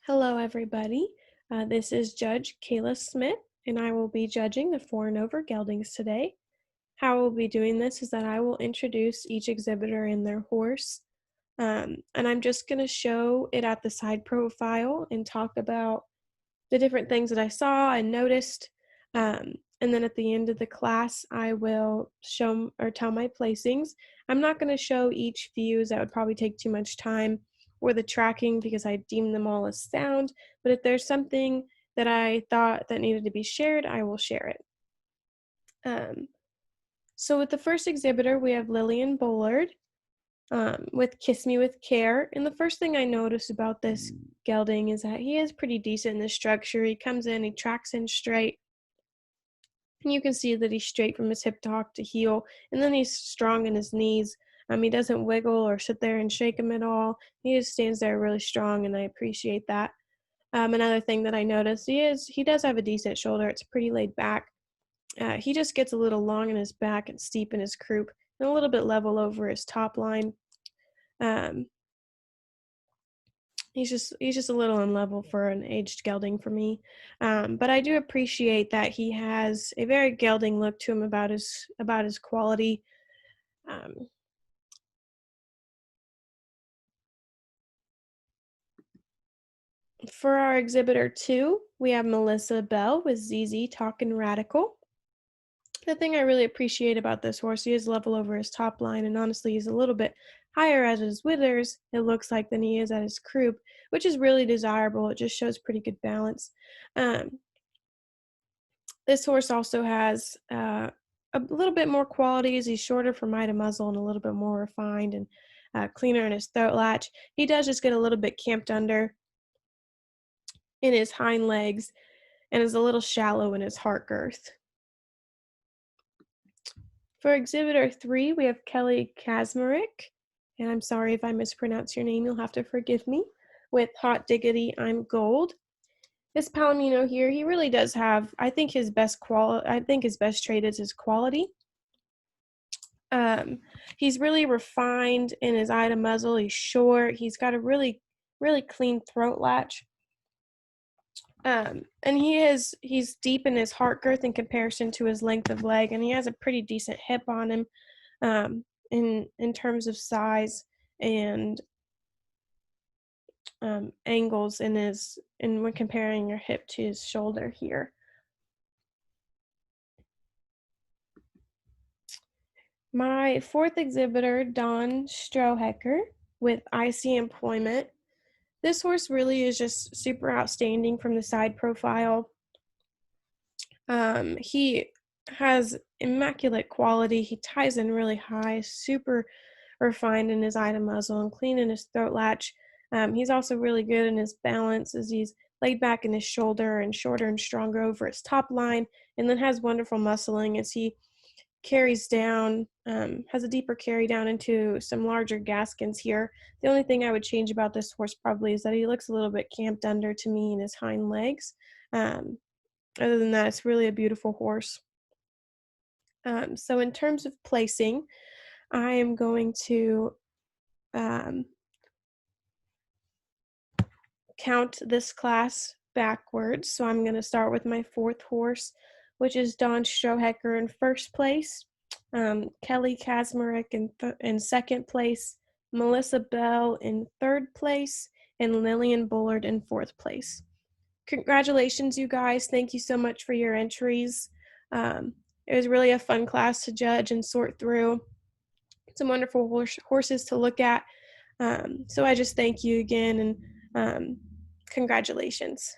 Hello, everybody. This is Judge Kayla Smyth, and I will be judging the 4 and Over Geldings today. How we'll be doing this is that I will introduce each exhibitor and their horse, and I'm just going to show it at the side profile and talk about the different things that I saw and noticed. And then at the end of the class, I will show or tell my placings. I'm not going to show each views, that would probably take too much time, or the tracking because I deem them all as sound. But if there's something that I thought that needed to be shared, I will share it. Um, so with the first exhibitor, we have Lillian Bullard with Kiss Me With Care. And the first thing I noticed about this gelding is that he is pretty decent in the structure. He comes in, he tracks in straight. And you can see that he's straight from his hip to heel, and then he's strong in his knees. He doesn't wiggle or sit there and shake him at all. He just stands there really strong, and I appreciate that. Another thing that I noticed, he does have a decent shoulder. It's pretty laid back. He just gets a little long in his back and steep in his croup, and a little bit level over his top line. Um, he's just a little unlevel for an aged gelding for me. But I do appreciate that he has a very gelding look to him about his quality. Um, for our exhibitor 2, we have Melissa Bell with ZZ Talkin' Radical. The thing I really appreciate about this horse, he is level over his top line, and honestly, he's a little bit higher at his withers, it looks like, than he is at his croup, which is really desirable. It just shows pretty good balance. Um, this horse also has a little bit more qualities. He's shorter from eye to muzzle and a little bit more refined and cleaner in his throat latch. He does just get a little bit camped under in his hind legs and is a little shallow in his heart girth. For exhibitor 3, we have Kelly Kazmarek, and I'm sorry if I mispronounce your name, you'll have to forgive me, with Hot Diggity, I'm Gold. This Palomino here, he really does have, I think his best trait is his quality. He's really refined in his eye to muzzle. He's short. He's got a really, really clean throat latch. And he's deep in his heart girth in comparison to his length of leg, and he has a pretty decent hip on him in terms of size and angles when comparing your hip to his shoulder here. My fourth exhibitor, Don Strohecker, with IC Employment. This horse really is just super outstanding from the side profile. He has immaculate quality. He ties in really high, super refined in his eye to muzzle and clean in his throat latch. He's also really good in his balance as he's laid back in his shoulder and shorter and stronger over his top line, and then has wonderful muscling as he carries down, has a deeper carry down into some larger gaskins here. The only thing I would change about this horse probably is that he looks a little bit camped under to me in his hind legs. Other than that, it's really a beautiful horse. So in terms of placing, I am going to count this class backwards. So I'm going to start with my fourth horse, which is Don Strohecker in first place, Kelly Kazmarek in second place, Melissa Bell in third place, and Lillian Bullard in fourth place. Congratulations, you guys. Thank you so much for your entries. It was really a fun class to judge and sort through. Some wonderful horses to look at. So I just thank you again, and congratulations.